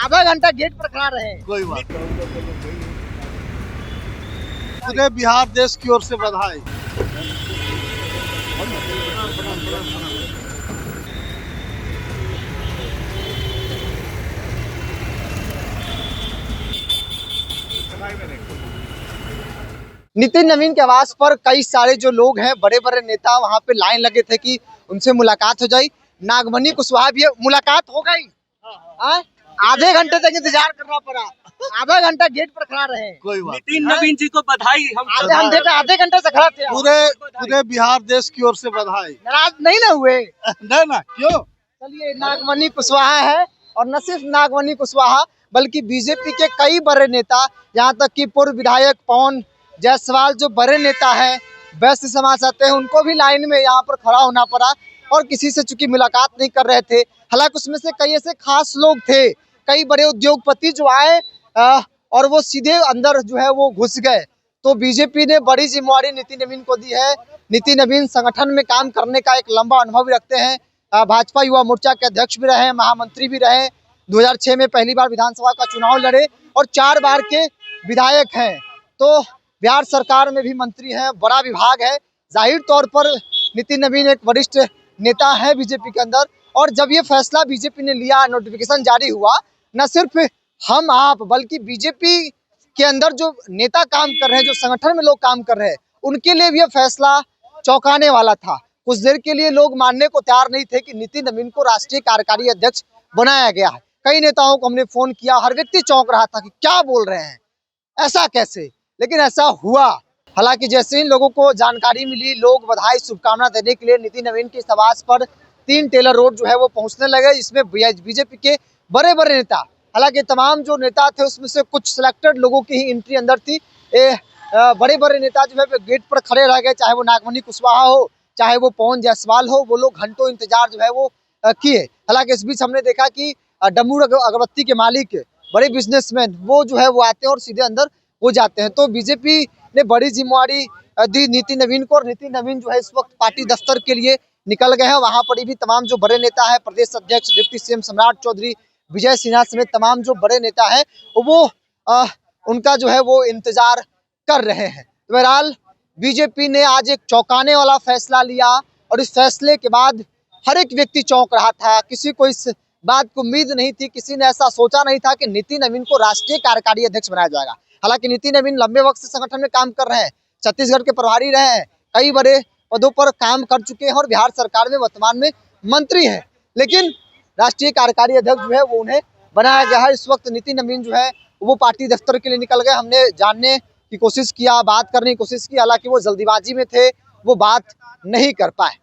आधा घंटा गेट पर खड़ा रहे। कोई बात नहीं। पूरे बिहार देश की ओर से बधाई। नितिन नवीन के आवास पर कई सारे जो लोग हैं, बड़े बड़े नेता वहां पे लाइन लगे थे कि उनसे मुलाकात हो जाए। नागमणि कुशवाहा भी मुलाकात हो गई। आधे घंटे तक इंतजार करना पड़ा, आधा घंटा गेट पर खड़ा रहे। कोई बात नितिन नवीन जी को बधाई। हम आधे घंटे से खड़ा थे। पूरे बिहार देश की ओर से बधाई। नाराज नहीं ना हुए? नहीं ना, क्यों? चलिए, नागमणि कुशवाहा है, और न सिर्फ नागमणि कुशवाहा बल्कि बीजेपी के कई बड़े नेता, यहाँ तक कि पूर्व विधायक पवन जायसवाल जो बड़े नेता हैं, वैश्य समाज आते हैं, उनको भी लाइन में यहाँ पर खड़ा होना पड़ा और किसी से चूंकि मुलाकात नहीं कर रहे थे। हालांकि उसमें से कई ऐसे खास लोग थे, कई बड़े उद्योगपति जो आए और वो सीधे अंदर जो है वो घुस गए। तो बीजेपी ने बड़ी जिम्मेवारी नितिन नवीन को दी है। नितिन नवीन संगठन में काम करने का एक लंबा अनुभव भी रखते हैं। भाजपा युवा मोर्चा के अध्यक्ष भी रहे, महामंत्री भी रहे, 2006 में पहली बार विधानसभा का चुनाव लड़े और 4 बार के विधायक हैं। तो बिहार सरकार में भी मंत्री हैं, बड़ा विभाग है। जाहिर तौर पर नितिन नवीन एक वरिष्ठ नेता है बीजेपी के अंदर। और जब ये फैसला बीजेपी ने लिया, नोटिफिकेशन जारी हुआ, न सिर्फ हम आप बल्कि बीजेपी के अंदर जो नेता काम कर रहे हैं, जो संगठन में लोग काम कर रहे हैं, उनके लिए भी यह फैसला चौंकाने वाला था। कुछ देर के लिए लोग मानने को तैयार नहीं थे कि नितिन नवीन को राष्ट्रीय कार्यकारी अध्यक्ष बनाया गया है। कई नेताओं को हमने फोन किया, हर व्यक्ति चौंक रहा था कि क्या बोल रहे हैं, ऐसा कैसे? लेकिन ऐसा हुआ। हालांकि जैसे ही लोगों को जानकारी मिली, लोग बधाई शुभकामना देने के लिए नितिन नवीन के आवास पर 3 टेलर रोड जो है वो पहुंचने लगे। इसमें बीजेपी के बड़े बड़े नेता, हालांकि तमाम जो नेता थे उसमें से कुछ सिलेक्टेड लोगों की ही एंट्री अंदर थी। बड़े बड़े नेता जो है गेट पर खड़े रह गए, चाहे वो नागमणि कुशवाहा हो, चाहे वो पवन जायसवाल हो। वो लोग घंटों इंतजार जो है वो किए। हालांकि इस बीच हमने देखा कि डमरू अगरबत्ती के मालिक, बड़े बिजनेसमैन, वो जो है वो आते हैं और सीधे अंदर हो जाते हैं। तो बीजेपी ने बड़ी जिम्मेवारी दी नितिन नवीन को, और नितिन नवीन जो है इस वक्त पार्टी दफ्तर के लिए निकल गए हैं। वहां पर भी तमाम जो बड़े नेता है, प्रदेश अध्यक्ष डिप्टी सीएम सम्राट चौधरी, विजय सिन्हा समेत तमाम जो बड़े नेता है वो उनका जो है वो इंतजार कर रहे हैं। बहरहाल बीजेपी ने आज एक चौंकाने वाला फैसला लिया, और इस फैसले के बाद हर एक व्यक्ति चौंक रहा था। किसी को इस बात को उम्मीद नहीं थी, किसी ने ऐसा सोचा नहीं था कि नितिन नवीन को राष्ट्रीय कार्यकारी अध्यक्ष बनाया जाएगा। हालांकि नितिन नवीन लंबे वक्त से संगठन में काम कर रहे हैं, छत्तीसगढ़ के प्रभारी रहे हैं, कई बड़े पदों पर काम कर चुके हैं और बिहार सरकार में वर्तमान में मंत्री हैं। लेकिन राष्ट्रीय कार्यकारी अध्यक्ष जो है वो उन्हें बनाया गया है। इस वक्त नितिन नवीन जो है वो पार्टी दफ्तर के लिए निकल गए। हमने जानने की कोशिश किया, बात करने की कोशिश की, हालांकि वो जल्दीबाजी में थे, वो बात नहीं कर पाए।